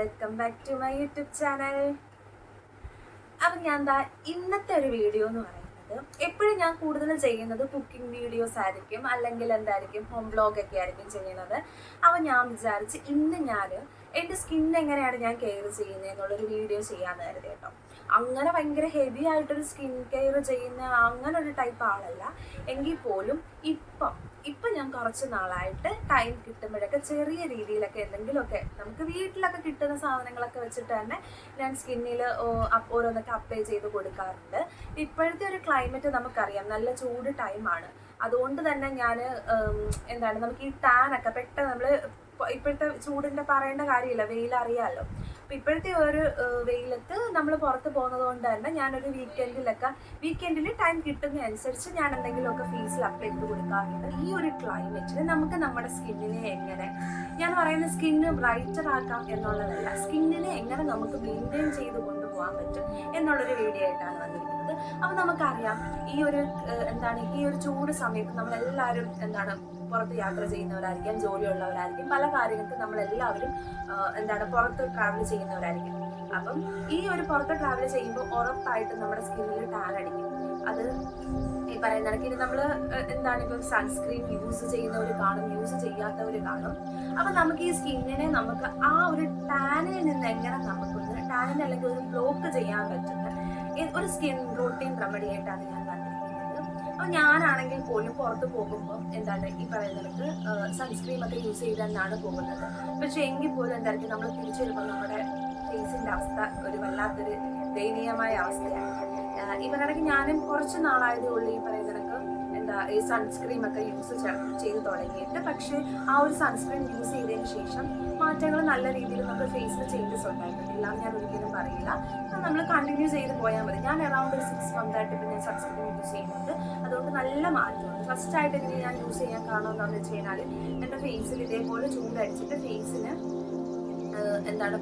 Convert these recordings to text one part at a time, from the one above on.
Welcome back to my YouTube channel. അപ്പം ഞാൻ ഇന്നത്തെ ഒരു വീഡിയോ എന്ന് പറയുന്നത്, എപ്പോഴും ഞാൻ കൂടുതൽ ചെയ്യുന്നത് കുക്കിംഗ് വീഡിയോസ് ആയിരിക്കും, അല്ലെങ്കിൽ എന്തായിരിക്കും ഹോം വ്ലോഗൊക്കെ ആയിരിക്കും ചെയ്യുന്നത്. അപ്പം ഞാൻ വിചാരിച്ച് ഇന്ന് ഞാൻ എൻ്റെ സ്കിൻ എങ്ങനെയാണ് ഞാൻ കെയർ ചെയ്യുന്നത് എന്നുള്ളൊരു വീഡിയോ ചെയ്യാമെന്ന് കരുതി കേട്ടോ. അങ്ങനെ ഭയങ്കര ഹെവി ആയിട്ടൊരു സ്കിൻ കെയർ ചെയ്യുന്ന അങ്ങനെ ഒരു ടൈപ്പ് ആളല്ല. എങ്കിൽ പോലും ഇപ്പം ഞാൻ കുറച്ച് നാളായിട്ട് ടൈം കിട്ടുമ്പോഴൊക്കെ ചെറിയ രീതിയിലൊക്കെ എന്തെങ്കിലുമൊക്കെ നമുക്ക് വീട്ടിലൊക്കെ കിട്ടുന്ന സാധനങ്ങളൊക്കെ വെച്ചിട്ട് തന്നെ ഞാൻ സ്കിന്നിൽ ഓരോന്നൊക്കെ അപ്ലൈ ചെയ്ത് കൊടുക്കാറുണ്ട്. ഇപ്പോഴത്തെ ഒരു ക്ലൈമറ്റ് നമുക്കറിയാം, നല്ല ചൂട് ടൈമാണ്. അതുകൊണ്ട് തന്നെ ഞാൻ നമുക്ക് ഈ ടാനൊക്കെ പെട്ടെന്ന് നമ്മൾ ഇപ്പോഴത്തെ ചൂടിൻ്റെ പറയേണ്ട കാര്യമില്ല, വെയിലറിയാമല്ലോ. അപ്പം ഇപ്പോഴത്തെ ഒരു വെയിലത്ത് നമ്മൾ പുറത്ത് പോകുന്നത് കൊണ്ട് തന്നെ ഞാനൊരു വീക്കെൻഡിൽ ടൈം കിട്ടുന്നതനുസരിച്ച് ഞാൻ എന്തെങ്കിലുമൊക്കെ ഫേസിൽ അപ്ലൈ ചെയ്ത് കൊടുക്കാറുണ്ട്. ഈ ഒരു ക്ലൈമറ്റിൽ നമുക്ക് നമ്മുടെ സ്കിന്നിനെ എങ്ങനെ, ഞാൻ പറയുന്ന സ്കിന്ന് ബ്രൈറ്റർ ആക്കാം എന്നുള്ളതല്ല, സ്കിന്നിനെ എങ്ങനെ നമുക്ക് മെയിൻറ്റെയിൻ ചെയ്ത് കൊണ്ടുപോകാൻ പറ്റും എന്നുള്ളൊരു വീഡിയോ ആയിട്ടാണ് വന്നിരിക്കുന്നത്. അപ്പം നമുക്കറിയാം ഈ ഒരു ചൂട് സമയത്ത് നമ്മളെല്ലാവരും പുറത്ത് യാത്ര ചെയ്യുന്നവരായിരിക്കും, ജോലിയുള്ളവരായിരിക്കും, പല കാര്യങ്ങൾക്ക് നമ്മളെല്ലാവരും പുറത്ത് ട്രാവൽ ചെയ്യുന്നവരായിരിക്കും. അപ്പം ഈ ഒരു പുറത്ത് ട്രാവൽ ചെയ്യുമ്പോൾ ഉറപ്പായിട്ടും നമ്മുടെ സ്കിന്നിൽ ടാൻ അടിക്കും. അത് ഈ പറയുന്ന കണക്കിന് നമ്മൾ ഇപ്പം സൺസ്ക്രീൻ യൂസ് ചെയ്യുന്നവർ കാണും, യൂസ് ചെയ്യാത്തവർ കാണും. അപ്പം നമുക്ക് ഈ സ്കിന്നിനെ നമുക്ക് ആ ഒരു ടാനിൽ നിന്ന് എങ്ങനെ നമുക്കൊന്ന് ടാനിനെ അല്ലെങ്കിൽ ഒരു ബ്ലോക്ക് ചെയ്യാൻ പറ്റുന്ന ഒരു സ്കിൻ റൂട്ടീൻ റെമഡി ആയിട്ടാണ് ഞാൻ കണ്ടിരിക്കുന്നത്. അപ്പം ഞാനാണെങ്കിൽ പോലും പുറത്ത് പോകുമ്പോൾ ഈ പറയുന്നത് സൺസ്ക്രീൻ ഒക്കെ യൂസ് ചെയ്ത് തന്നെയാണ് പോകുന്നത്. പക്ഷെ എങ്കിൽ പോലും നമ്മൾ തിരിച്ചു വരുമ്പോൾ നമ്മുടെ ഫേസിൻ്റെ അവസ്ഥ ഒരു വല്ലാത്തൊരു ദയനീയമായ അവസ്ഥയാണ്. ഇവരിടയ്ക്ക് ഞാനും കുറച്ച് നാളായതുള്ളൂ ഈ പറയുന്ന ഈ സൺസ്ക്രീം ഒക്കെ യൂസ് ചെയ്ത് തുടങ്ങിയിട്ട്. പക്ഷേ ആ ഒരു സൺസ്ക്രീൻ യൂസ് ചെയ്തതിന് ശേഷം മാറ്റങ്ങൾ നല്ല രീതിയിൽ നമ്മുടെ ഫേസിൽ ചേഞ്ചസ് ഉണ്ടായിട്ടില്ല ഞാൻ ഒരിക്കലും പറയില്ല. നമ്മൾ കണ്ടിന്യൂ ചെയ്ത് പോയാൽ മതി. ഞാൻ അറൗണ്ട് ഒരു 6 മന്തായിട്ട് ഇപ്പം ഞാൻ സൺസ്ക്രീൻ യൂസ് ചെയ്യുന്നുണ്ട്. അതുകൊണ്ട് നല്ല മാറ്റമുണ്ട്. ഫസ്റ്റായിട്ട് ഇനി ഞാൻ യൂസ് ചെയ്യാൻ കാരണം എന്താണെന്ന് വെച്ച് കഴിഞ്ഞാൽ എൻ്റെ ഫേസിൽ ഇതേപോലെ ചൂടടിച്ചിട്ട് ഫേസിന്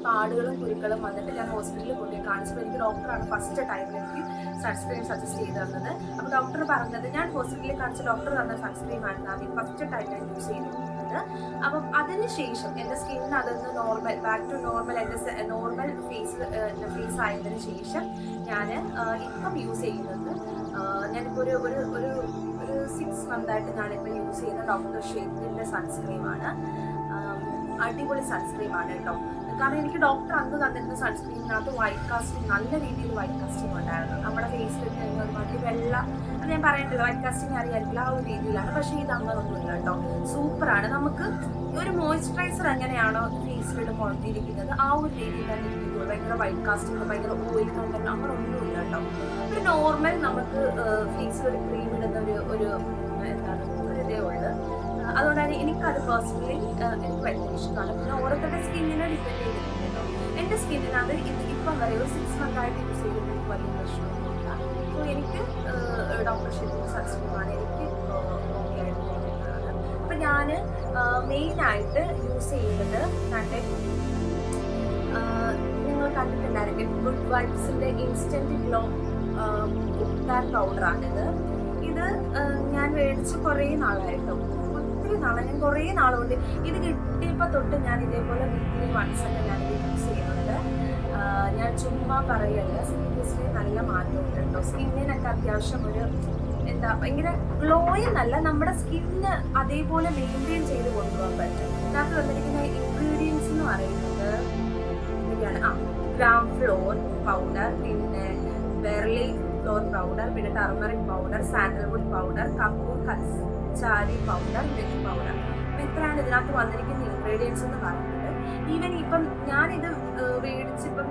പാടുകളും കുരുക്കളും വന്നിട്ട് ഞാൻ ഹോസ്പിറ്റലിൽ കൊണ്ടുപോയി കാണിച്ചപ്പോൾ എനിക്ക് ഡോക്ടറാണ് ഫസ്റ്റ് ടൈമിൽ എനിക്ക് സൺസ്ക്രീൻ സജസ്റ്റ് ചെയ്ത് തന്നത്. അപ്പോൾ ഡോക്ടർ പറഞ്ഞത്, ഞാൻ ഹോസ്പിറ്റലിൽ കാണിച്ച ഡോക്ടർ തന്ന സൺസ്ക്രീനാണ് ആദ്യം ഫസ്റ്റ് ടൈം ഞാൻ യൂസ് ചെയ്തിരുന്നത്. അപ്പം അതിനുശേഷം എൻ്റെ സ്കിൻ അതൊന്ന് ബാക്ക് ടു നോർമൽ, എൻ്റെ നോർമൽ ഫേസ് ആയതിനു ശേഷം ഞാൻ ഇപ്പം യൂസ് ചെയ്യുന്നത്, ഞാനിപ്പോൾ ഒരു 6 മന്തായിട്ട് ഞാനിപ്പോൾ യൂസ് ചെയ്യുന്ന ഡോക്ടർ ഷെയ്ഖിൻ്റെ സൺസ്ക്രീമാണ്. അടിപൊളി സൺസ്ക്രീമാണ് കേട്ടോ. കാരണം എനിക്ക് ഡോക്ടർ അന്ന് തന്നിരുന്ന സൺസ്ക്രീനിനകത്ത് വൈറ്റ് കാസ്റ്റിംഗ്, നല്ല രീതിയിൽ വൈറ്റ് കാസ്റ്റിംഗ് ഉണ്ടായിരുന്നു. നമ്മുടെ ഫേസിൽ ഒരുമാതിരി വെള്ള, അത് ഞാൻ പറയേണ്ടത് വൈറ്റ് കാസ്റ്റിംഗ് അറിയാറില്ല, ആ ഒരു രീതിയിലാണ്. പക്ഷേ ഇത് അങ്ങനൊന്നുമില്ല കേട്ടോ, സൂപ്പറാണ്. നമുക്ക് ഒരു മോയ്സ്ചറൈസർ എങ്ങനെയാണോ ഫേസിലിട്ട് പുറത്തിരിക്കുന്നത് ആ ഒരു രീതിയിൽ തന്നെ ഇരിക്കുള്ളൂ. ഭയങ്കര വൈറ്റ് കാസ്റ്റിംഗ്, ഭയങ്കര ഓയിൽ കണ്ടന്റ് അങ്ങനെ ഒന്നുമില്ല കേട്ടോ. ഒരു നോർമൽ നമുക്ക് ഫേസിൽ ഒരു ക്രീം ഇടുന്ന ഒരു ഇതേ ഉള്ളു. അതുകൊണ്ട് തന്നെ എനിക്കത് പേഴ്സണലി എനിക്ക് ഭയങ്കര ഇഷ്ടമാണ്. പിന്നെ ഓരോരുത്തരുടെ സ്കിന്നിനെ ഡിപ്പെൻഡ് ചെയ്തിട്ടുണ്ടല്ലോ. എൻ്റെ സ്കിന്നിനത് ഇപ്പം വരെ ഒരു 6 മന്തായിട്ട് യൂസ് ചെയ്തിട്ട് എനിക്ക് വലിയ പ്രശ്നമൊന്നുമില്ല. സോ എനിക്ക് ഡോക്ടർ ഷെയ്ഖിൻ്റെ സൺസ്ക്രീമാണ് എനിക്ക് ഓക്കെ ആയിട്ട് തോന്നിയിട്ടുള്ളത്. അപ്പം ഞാൻ മെയിനായിട്ട് യൂസ് ചെയ്യുന്നത് നിങ്ങൾ കണ്ടിട്ടുണ്ടായിരിക്കും, ഗുഡ് വൈബ്സിൻ്റെ ഇൻസ്റ്റൻറ്റ് ഗ്ലോ ഉത്താൻ പൗഡറാണിത്. ഇത് ഞാൻ മേടിച്ച് കുറേ നാളായിട്ടോ, ഞാൻ കുറേ നാളുകൊണ്ട് ഇത് കിട്ടിയപ്പോൾ തൊട്ട് ഞാൻ ഇതേപോലെ വീക്കിലി വൺസ് ഒക്കെ ഞാനിത് യൂസ് ചെയ്യുന്നുണ്ട്. ഞാൻ ചുമ്മാ പറയല്ല, സീരിയസ്ലി നല്ല മാറ്റമുണ്ട് കേട്ടോ. സ്കിന്നിനൊക്കെ അത്യാവശ്യം ഒരു ഭയങ്കര ഗ്ലോയിങ് അല്ല, നമ്മുടെ സ്കിന്ന് അതേപോലെ മെയിൻറ്റെയിൻ ചെയ്ത് കൊണ്ടുപോകാൻ പറ്റും. ഇതിനകത്ത് വന്നിരിക്കുന്ന ഇൻഗ്രീഡിയൻസ് എന്ന് പറയുന്നത് ഇതൊക്കെയാണ്: ഗ്രാം ഫ്ലോർ പൗഡർ, പിന്നെ ബെർലി ഫ്ലോർ പൗഡർ, പിന്നെ ടർമറിക് പൗഡർ, സാൻഡൽവുഡ് പൗഡർ, കപ്പൂർ കച്ചാരി പൗഡർ, മിൽക്ക് പൗഡർ. അപ്പം ഇത്രയാണ് ഇതിനകത്ത് വന്നിരിക്കുന്ന ഇൻഗ്രീഡിയൻസ് എന്ന് പറയുന്നത്. ഈവൻ ഇപ്പം ഞാനിത്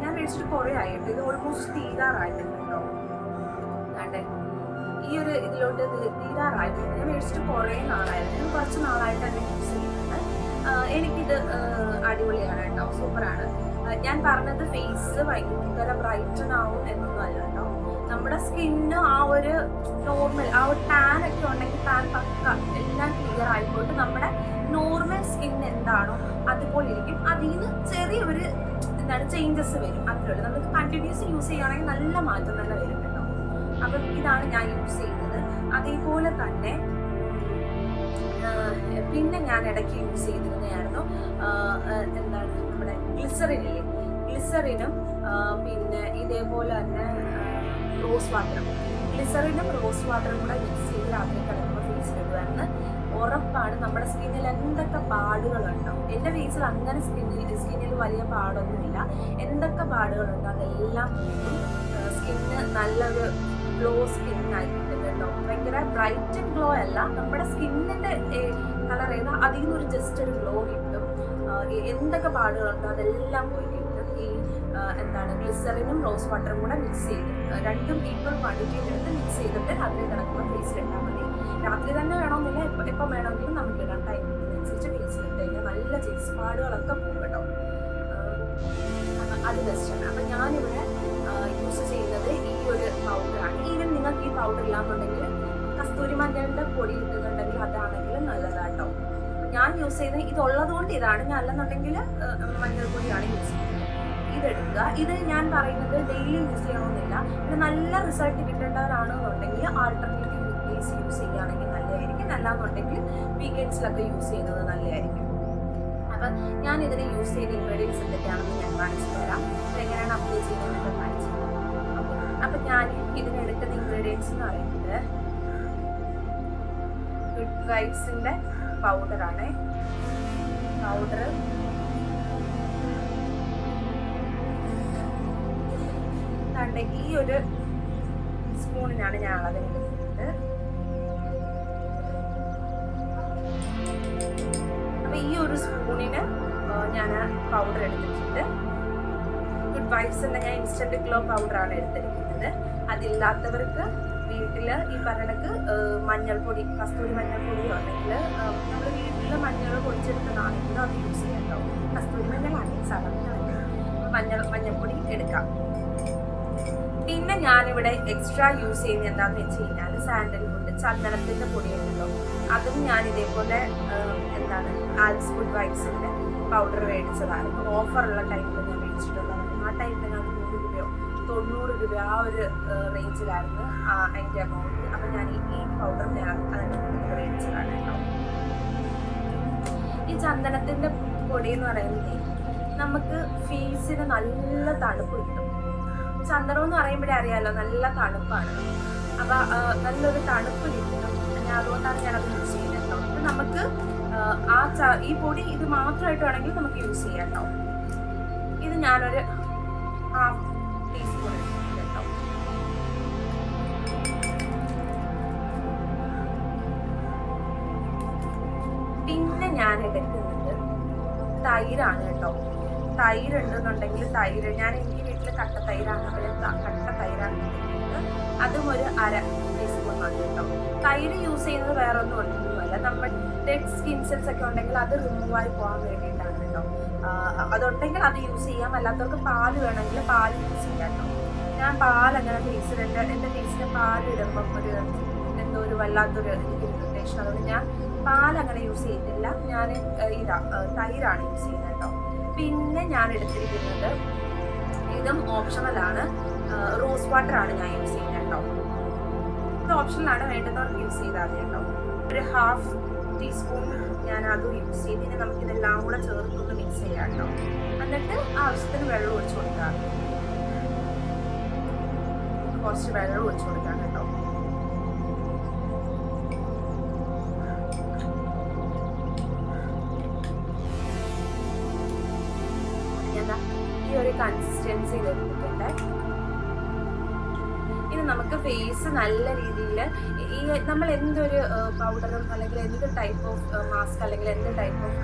ഞാൻ മേടിച്ചിട്ട് കുറേ ആയിട്ട്, ഇത് ഓൾമോസ്റ്റ് തീരാറായിട്ടുണ്ട് കേട്ടോ. വേണ്ടേ, ഈ ഒരു ഇതിലോട്ട് തീരാറായിട്ടുണ്ട്. ഞാൻ മേടിച്ചിട്ട് കുറേ നാളായിരുന്നു, ഞാൻ കുറച്ച് നാളായിട്ടാണ് യൂസ് ചെയ്യുന്നത്. എനിക്കിത് അടിപൊളിയാണ് കേട്ടോ, സൂപ്പറാണ്. ഞാൻ പറഞ്ഞത് ഫേസ് ഭയങ്കര ബ്രൈറ്റൻ ആവും എന്നൊന്നും അല്ല കേട്ടോ. നമ്മുടെ സ്കിന്ന് ആ ഒരു നോർമൽ, ആ ഒരു ടാൻ ഒക്കെ ഉണ്ടെങ്കിൽ ടാൻ പക്ക എല്ലാം ക്ലിയർ ആയിക്കോട്ട് നമ്മുടെ നോർമൽ സ്കിൻ എന്താണോ അതുപോലെ ഇരിക്കും. അതിൽ നിന്ന് ചെറിയൊരു ചേഞ്ചസ് വരും, അത്രയുള്ളൂ. നമുക്ക് കണ്ടിന്യൂസ് യൂസ് ചെയ്യുകയാണെങ്കിൽ നല്ല മാറ്റം തന്നെ വരും കേട്ടോ. അപ്പം ഇതാണ് ഞാൻ യൂസ് ചെയ്യുന്നത്. അതേപോലെ തന്നെ പിന്നെ ഞാൻ ഇടയ്ക്ക് യൂസ് ചെയ്തിരുന്നതായിരുന്നു നമ്മുടെ ഗ്ലിസറിൻ ഇല്ലേ, ഗ്ലിസറിനും പിന്നെ ഇതേപോലെ തന്നെ റോസ് വാട്ടറും കൂടെ മിക്സ് ചെയ്ത് രാത്രി കിടക്കുമ്പോൾ ഫേസിലിടുവായിരുന്നു. ഉറപ്പാണ് നമ്മുടെ സ്കിന്നിൽ എന്തൊക്കെ പാടുകളുണ്ടോ, എൻ്റെ ഫേസിൽ അങ്ങനെ സ്കിന്നിൽ വലിയ പാടൊന്നുമില്ല, എന്തൊക്കെ പാടുകളുണ്ടോ അതെല്ലാം സ്കിന്ന് നല്ലൊരു ഗ്ലോ സ്കിന്നായി കിട്ടും കേട്ടോ. ഭയങ്കര ബ്രൈറ്റ് ഗ്ലോ അല്ല, നമ്മുടെ സ്കിന്നിൻ്റെ കളർ ഏതാ അതിൽ നിന്നൊരു ജസ്റ്റ് ഒരു ഗ്ലോ കിട്ടും. എന്തൊക്കെ പാടുകളുണ്ടോ അതെല്ലാം പോയി കിട്ടും. ഈ ഗ്ലിസറിനും റോസ് വാട്ടറും കൂടെ മിക്സ് ചെയ്ത് രണ്ടും ഈക്വൽ ക്വാണ്ടിറ്റിയിൽ എടുത്ത് മിക്സ് ചെയ്തിട്ട് രാത്രി കിടക്കുമ്പോൾ ഫേസിലിട്ടാൽ മതി. രാത്രി തന്നെ വേണമെന്നില്ല, എപ്പം വേണമെങ്കിലും നമുക്ക് ഇടാം. ടൈം കിട്ടുന്നതനുസരിച്ച് ഫേസിലിട്ട് കഴിഞ്ഞാൽ നല്ല ചേസ് പാടുകളൊക്കെ പോകും കേട്ടോ. അത് ബെസ്റ്റാണ്. അപ്പം ഞാനിവിടെ യൂസ് ചെയ്യുന്നത് ഈ ഒരു പൗഡറാണ്. ഈവൻ നിങ്ങൾക്ക് ഈ പൗഡർ ഇല്ലാന്നുണ്ടെങ്കിൽ കസ്തൂരി മഞ്ഞളുടെ പൊടി ഇട്ടുന്നുണ്ടെങ്കിൽ അതാണെങ്കിലും നല്ലതാട്ടോ. ഞാൻ യൂസ് ചെയ്യുന്നത് ഇതുള്ളത് കൊണ്ട് ഇതാണ്, ഞാൻ അല്ലെന്നുണ്ടെങ്കിൽ മഞ്ഞൾപ്പൊടിയാണ് യൂസ് ചെയ്യുന്നത്. ഇതെടുക്കുക. ഇത് ഞാൻ പറയുന്നത് ഡെയിലി യൂസ് ചെയ്യണമെന്നില്ല. പിന്നെ നല്ല റിസൾട്ട് കിട്ടേണ്ടവരാണെന്നുണ്ടെങ്കിൽ ആൾട്ടർനേറ്റീവ് യൂസ് ചെയ്യുകയാണെങ്കിൽ നല്ലതായിരിക്കും. അല്ലാന്നുണ്ടെങ്കിൽ വീക്കെൻഡ്സിലൊക്കെ യൂസ് ചെയ്യുന്നത് നല്ലതായിരിക്കും. അപ്പം ഞാൻ ഇതിന് യൂസ് ചെയ്ത ഇൻഗ്രീഡിയൻസ് എന്തൊക്കെയാണെന്ന് ഞാൻ കാണിച്ചു തരാം. എങ്ങനെയാണ് അപ്ലൈ ചെയ്യുന്നതെന്നൊക്കെ കാണിച്ചു തരാം. അപ്പം ഞാൻ ഇതിനെടുക്കുന്ന ഇൻഗ്രീഡിയൻസ് എന്ന് പറയുന്നത് ഗുഡ് വൈബ്സിൻ്റെ പൗഡറാണ്. പൗഡർ ഈ ഒരു സ്പൂണിനാണ് ഞാൻ അളവിനെടുക്കുന്നത്. അപ്പൊ ഈ ഒരു സ്പൂണിന് ഞാൻ പൗഡർ എടുത്തിട്ടുണ്ട്. ഗുഡ് വൈബ്സിന്റെ ഞാൻ ഇൻസ്റ്റന്റ് ഗ്ലോ പൗഡറാണ് എടുത്തിരിക്കുന്നത്. അതില്ലാത്തവർക്ക് വീട്ടിൽ ഈ പറഞ്ഞക്ക് മഞ്ഞൾപ്പൊടി, കസ്തൂരി മഞ്ഞൾപ്പൊടിയോ അല്ലെങ്കിൽ നമ്മൾ വീട്ടിൽ മഞ്ഞൾ പൊടിച്ചെടുക്കുന്നതാണെങ്കിലും അത് യൂസ് ചെയ്യാം കേട്ടോ. കസ്തൂരി മഞ്ഞളാണെങ്കിൽ സാധാരണ മഞ്ഞൾപ്പൊടി എടുക്കാം. പിന്നെ ഞാനിവിടെ എക്സ്ട്രാ യൂസ് ചെയ്യുന്നത് എന്താണെന്ന് വെച്ച് കഴിഞ്ഞാൽ സാൻഡൽവുഡ്, ചന്ദനത്തിൻ്റെ പൊടിയുണ്ടല്ലോ, അതും ഞാൻ ഇതേപോലെ ആൽസ് ഗുഡ് വൈബ്സിൻ്റെ പൗഡർ മേടിച്ചതാണ്. ഓഫറുള്ള ടൈമിൽ ഞാൻ മേടിച്ചിട്ടുള്ളതാണ്. ആ ടൈമിൽ ഞാൻ 100 രൂപയോ 90 രൂപ ആ ഒരു റേഞ്ചിലായിരുന്നു അതിൻ്റെ എമൗണ്ട്. അപ്പം ഞാൻ ഈ പൗഡർ ഞാൻ അതിൻ്റെ മേടിച്ചതാണ് കേട്ടോ. ഈ ചന്ദനത്തിൻ്റെ പൊടി എന്ന് പറയുന്നത് നമുക്ക് ഫേസിന് നല്ല തണുപ്പ് കിട്ടും. ചന്ദനം എന്ന് പറയുമ്പോഴേ അറിയാമല്ലോ, നല്ല തണുപ്പാണ്. അപ്പം നല്ലൊരു തണുപ്പ് കിട്ടും. അതുകൊണ്ടാണ് ഞാനത് യൂസ് ചെയ്യുന്നത് കേട്ടോ. അപ്പം നമുക്ക് ഈ പൊടി ഇത് മാത്രമായിട്ട് വേണമെങ്കിൽ നമുക്ക് യൂസ് ചെയ്യാം കേട്ടോ. ഇത് ഞാനൊരു 1/2 ടീസ്പൂൺ എടുത്തിട്ടുണ്ട് കേട്ടോ. പിന്നെ ഞാൻ എടുക്കുന്നത് തൈരാണ് കേട്ടോ. തൈര് ഉണ്ടെന്നുണ്ടെങ്കിൽ ഞാൻ എനിക്ക് വീട്ടിൽ കട്ട തൈരാണ് എടുക്കുന്നത്. അതും ഒരു 1/2 ടീസ്പൂൺ മതി കേട്ടോ. തൈര് യൂസ് ചെയ്യുന്നത് വേറെ ഒന്നുമല്ല, നമ്മൾ ഡെഡ് സ്കിൻ സെൽസ് ഒക്കെ ഉണ്ടെങ്കിൽ അത് റിമൂവ് ആയി പോകാൻ വേണ്ടിയിട്ടാണ് കേട്ടോ. അതുണ്ടെങ്കിൽ അത് യൂസ് ചെയ്യാം. അല്ലാത്തവർക്ക് പാല് വേണമെങ്കിൽ പാല് യൂസ് ചെയ്യാം കേട്ടോ. ഞാൻ പാലങ്ങനെ ഫേസിലിട്ട് എൻ്റെ ഫേസിന് പാലിടുമ്പം ഒരു വല്ലാത്തൊരു എനിക്ക് ഇറിറ്റേഷൻ. അതുകൊണ്ട് ഞാൻ പാലങ്ങനെ യൂസ് ചെയ്തിട്ടില്ല. ഞാൻ തൈരാണ് യൂസ് ചെയ്യുന്നത് കേട്ടോ. പിന്നെ ഞാൻ എടുത്തിരിക്കുന്നത് ഇതും ഓപ്ഷണലാണ്, റോസ് വാട്ടറാണ് ഞാൻ യൂസ് ചെയ്യുന്നത് കേട്ടോ. ഇത് ഓപ്ഷണലാണ്, വേണ്ടുന്നവർക്ക് യൂസ് ചെയ്താൽ മതി കേട്ടോ. ഒരു 1/2 ടീസ്പൂൺ ഞാൻ അതും യൂസ് ചെയ്ത് ഇനി നമുക്കിതെല്ലാം കൂടെ ചേർത്തൊന്ന് മിക്സ് ചെയ്യാം കേട്ടോ. എന്നിട്ട് ആവശ്യത്തിന് വെള്ളം ഒഴിച്ചു കൊടുക്കാം. കുറച്ച് വെള്ളം ഒഴിച്ചു കൊടുക്കാം കേട്ടോ. ഈ ഒരു കൺസിസ്റ്റൻസി എടുത്തിട്ടുണ്ട്. ഇനി നമുക്ക് ഫേസ് നല്ല രീതിയിൽ ഈ നമ്മൾ എന്തൊരു പൗഡറും അല്ലെങ്കിൽ എന്ത് ടൈപ്പ് ഓഫ് മാസ്ക് അല്ലെങ്കിൽ എന്ത് ടൈപ്പ് ഓഫ്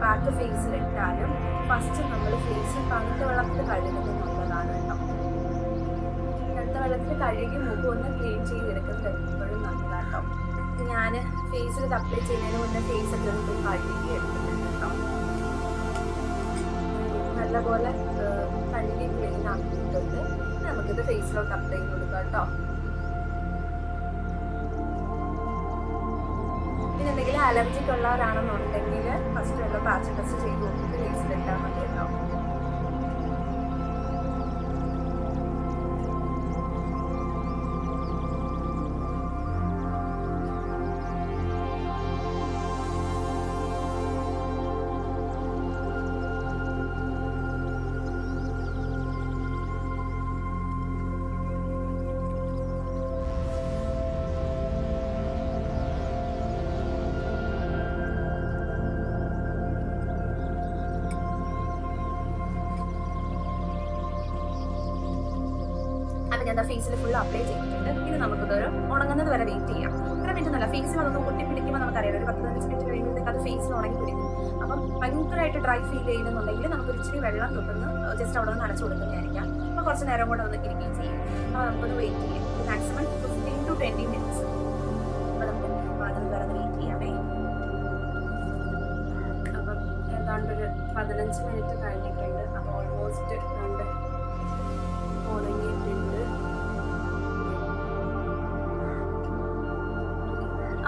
പാക്ക് ഫേസിലിട്ടാലും ഫസ്റ്റ് നമ്മൾ ഫേസ് തണുത്ത വെള്ളത്തിൽ കഴുകുന്നത് നല്ലതാണ് കേട്ടോ. തണുത്ത വെള്ളത്തിൽ കഴുകി മുഖം ഒന്ന് ക്ലീൻ ചെയ്തെടുക്കുന്നത് എപ്പോഴും നല്ലതാട്ടോ. ഞാൻ ഫേസിൽ അപ്ലൈ ചെയ്യുന്നതിന് മുന്നേ ഫേസ് ഒക്കെ ഒന്ന് കഴുകി എടുക്കുന്നുണ്ട് കേട്ടോ. നല്ലപോലെ കഴുകി ക്ലീൻ ആക്കിയിട്ടുണ്ട്. നമുക്കിത് ഫേസിലോട്ട് അപ്ലൈ ചെയ്ത് കൊടുക്കാം കേട്ടോ. പിന്നെ എന്തെങ്കിലും അലർജിക്ക് ഉള്ളവരാണെന്നുണ്ടെങ്കിൽ ഫസ്റ്റ് വല്ല പാച്ച് ടെസ്റ്റ് ചെയ്ത് നോക്കിയിട്ട് ഫേസിലിട്ടാൽ മതി കേട്ടോ. ഞാനിതാ ഫേസിൽ ഫുൾ അപ്ലൈ ചെയ്തിട്ടുണ്ട്. ഇനി നമുക്കിതൊരു ഉണങ്ങുന്നത് വരെ വെയിറ്റ് ചെയ്യാം. ഇത്ര മിനിറ്റ് നല്ല ഫേസിൽ അതൊന്ന് പൊട്ടി പിടിക്കുമ്പോൾ നമുക്കറിയാം ഒരു 10-15 മിനിറ്റ് കഴിയുമ്പോഴത്തേക്ക് അത് ഫേസിൽ ഉണങ്ങി പിടിക്കും. അപ്പം ഭയങ്കരമായിട്ട് ഡ്രൈ ഫീൽ ചെയ്യുന്നുണ്ടെങ്കിൽ നമുക്ക് ഇച്ചിരി വെള്ളം തൊട്ടുന്ന് ജസ്റ്റ് അവിടെ നിന്ന് നനച്ചു കൊടുക്കുന്നതായിരിക്കാം. അപ്പോൾ കുറച്ച് നേരം കൂടെ ഒന്ന് ഇരിക്കുകയും ചെയ്യും. അപ്പോൾ നമുക്കൊന്ന് വെയിറ്റ് ചെയ്യാം. Maximum 15 to 20 minutes. അപ്പോൾ നമുക്ക് അതിന് വരെ വെയിറ്റ് ചെയ്യാമേ. അപ്പം ഏതാണ്ടൊരു 15 മിനിറ്റ് കഴിഞ്ഞിട്ടുണ്ട്. അപ്പോൾ ഓൾമോസ്റ്റ് ഉണങ്ങിയിട്ടുണ്ട്.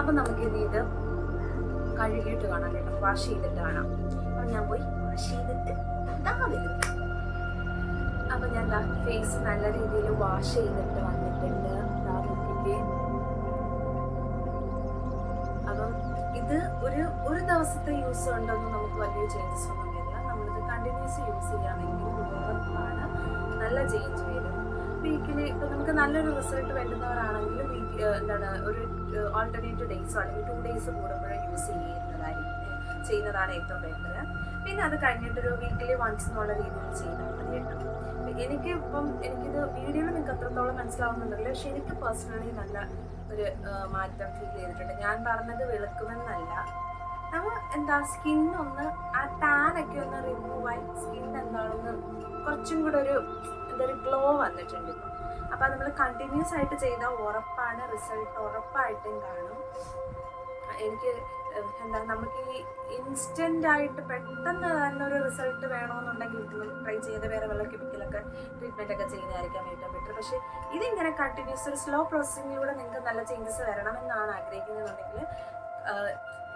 അപ്പം നമുക്കിനി ഇത് കഴുകിയിട്ട് കാണാം കേട്ടോ, വാഷ് ചെയ്തിട്ട് കാണാം. അപ്പം ഞാൻ പോയി വാഷ് ചെയ്തിട്ട് വരുന്നത്. അപ്പം ഞാൻ ഫേസ് നല്ല രീതിയിൽ വാഷ് ചെയ്തിട്ട് വന്നിട്ടുണ്ട്. അപ്പം ഇത് ഒരു ദിവസത്തെ യൂസ് ഉണ്ടെന്ന് നമുക്ക് വലിയ ചേഞ്ചസ് ഒന്നും വരില്ല. നമ്മളിത് കണ്ടിന്യൂസ് യൂസ് ചെയ്യുകയാണെങ്കിൽ ഉറപ്പാണ് നല്ല ചേഞ്ച് വരും. വീക്കിലി ഇപ്പം നമുക്ക് നല്ലൊരു റിസൾട്ട് വേണ്ടുന്നവരാണെങ്കിൽ ഒരു ആൾട്ടർനേറ്റീവ് ഡേയ്സോ അല്ലെങ്കിൽ 2 days കൂടുമ്പോഴേ യൂസ് ചെയ്യുന്നതാണ് ഏറ്റവും ബെറ്റർ. പിന്നെ അത് കഴിഞ്ഞിട്ടൊരു വീക്കിലി വൺസ് എന്നുള്ള രീതിയിൽ ചെയ്താൽ മതി കേട്ടോ. എനിക്കിത് വീഡിയോയിൽ നിങ്ങൾക്ക് അത്രത്തോളം മനസ്സിലാവുന്നുണ്ടല്ലോ, പക്ഷെ എനിക്ക് പേഴ്സണലി നല്ല ഒരു മാറ്റം ഫീൽ ചെയ്തിട്ടുണ്ട്. ഞാൻ പറഞ്ഞത് വെളുക്കുമെന്നല്ല, നമ്മൾ സ്കിന്നൊന്ന് ആ ടാനൊക്കെ ഒന്ന് റിമൂവ് ആയി സ്കിൻ കുറച്ചും കൂടെ ഒരു ഗ്ലോ വന്നിട്ടുണ്ട് ഇപ്പം. അപ്പം നമ്മൾ കണ്ടിന്യൂസ് ആയിട്ട് ചെയ്താൽ ഉറപ്പാണ് റിസൾട്ട് ഉറപ്പായിട്ടും കാണും. എനിക്ക് നമുക്ക് ഈ ഇൻസ്റ്റൻ്റ് ആയിട്ട് പെട്ടെന്ന് തന്നെ ഒരു റിസൾട്ട് വേണമെന്നുണ്ടെങ്കിൽ ട്രൈ ചെയ്ത് വേറെ വല്ല കെമിക്കലൊക്കെ ട്രീറ്റ്മെൻ്റ് ഒക്കെ ചെയ്യുന്നതായിരിക്കാം ഏറ്റവും ബെറ്റർ. പക്ഷേ ഇതിങ്ങനെ കണ്ടിന്യൂസ് ഒരു സ്ലോ പ്രോസസ്സിങ്ങിലൂടെ നിങ്ങൾക്ക് നല്ല ചേഞ്ചസ് വരണമെന്നാണ് ആഗ്രഹിക്കുന്നതെന്നുണ്ടെങ്കിൽ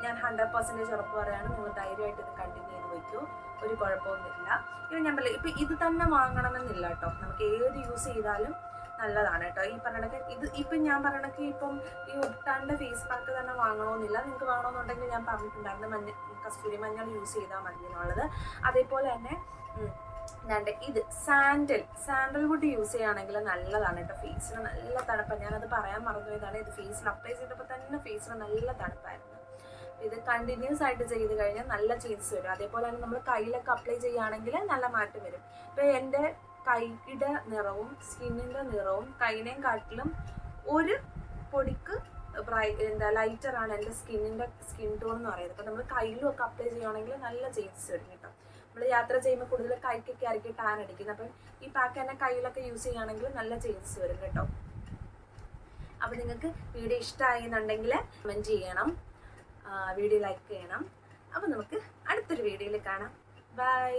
ഞാൻ 100% ഉറപ്പ് പറയുകയാണ്, നിങ്ങൾ ധൈര്യമായിട്ട് ഇത് കണ്ടിന്യൂ ചെയ്ത് വയ്ക്കൂ, ഒരു കുഴപ്പമൊന്നുമില്ല. ഇപ്പം ഞാൻ പറയില്ല ഇപ്പം ഇത് തന്നെ വാങ്ങണമെന്നില്ല കേട്ടോ, നമുക്ക് ഏത് യൂസ് ചെയ്താലും നല്ലതാണ് കേട്ടോ. ഈ പറഞ്ഞതൊക്കെ ഇപ്പം ഞാൻ പറയണക്ക് ഇപ്പം ഈ ഉട്ടാൻ്റെ ഫേസ് പാക്ക് തന്നെ വാങ്ങണമെന്നില്ല. നിങ്ങൾക്ക് വേണമെന്നുണ്ടെങ്കിൽ ഞാൻ പറഞ്ഞിട്ടുണ്ടായിരുന്നു കസ്തൂരി മഞ്ഞൾ യൂസ് ചെയ്താൽ മതി എന്നുള്ളത്. അതേപോലെ തന്നെ ഇത് സാൻഡൽവുഡ് യൂസ് ചെയ്യുകയാണെങ്കിൽ നല്ലതാണ് കേട്ടോ, ഫേസിന് നല്ല തണുപ്പാണ്. ഞാനത് പറയാൻ മറന്നുപോയതാണ്. ഇത് ഫേസിൽ അപ്ലൈ ചെയ്തപ്പോൾ തന്നെ ഫേസിന് നല്ല തണുപ്പായിരുന്നു. ഇത് കണ്ടിന്യൂസ് ആയിട്ട് ചെയ്ത് കഴിഞ്ഞാൽ നല്ല ചേഞ്ചസ് വരും. അതേപോലെ തന്നെ നമ്മൾ കയ്യിലൊക്കെ അപ്ലൈ ചെയ്യുകയാണെങ്കിൽ നല്ല മാറ്റം വരും. ഇപ്പോൾ എൻ്റെ കൈയുടെ നിറവും സ്കിന്നിൻ്റെ നിറവും കൈനേയും കാട്ടിലും ഒരു പൊടിക്ക് ലൈറ്ററാണ് എൻ്റെ സ്കിൻ ടോൺ എന്ന് പറയുന്നത്. അപ്പോൾ നമ്മൾ കയ്യിലും ഒക്കെ അപ്ലൈ ചെയ്യുകയാണെങ്കിൽ നല്ല ചേഞ്ചസ് വരും കേട്ടോ. നമ്മൾ യാത്ര ചെയ്യുമ്പോൾ കൂടുതൽ കൈക്കൊക്കെ ആയിരിക്കും ടാൻ അടിക്കുന്നത്. അപ്പം ഈ പാക്ക് തന്നെ കയ്യിലൊക്കെ യൂസ് ചെയ്യുകയാണെങ്കിൽ നല്ല ചേഞ്ചസ് വരും കേട്ടോ. അപ്പോൾ നിങ്ങൾക്ക് വീഡിയോ ഇഷ്ടമായി എന്നുണ്ടെങ്കിൽ കമൻറ്റ് ചെയ്യണം, വീഡിയോ ലൈക്ക് ചെയ്യണം. അപ്പോൾ നമുക്ക് അടുത്തൊരു വീഡിയോയിൽ കാണാം. ബൈ.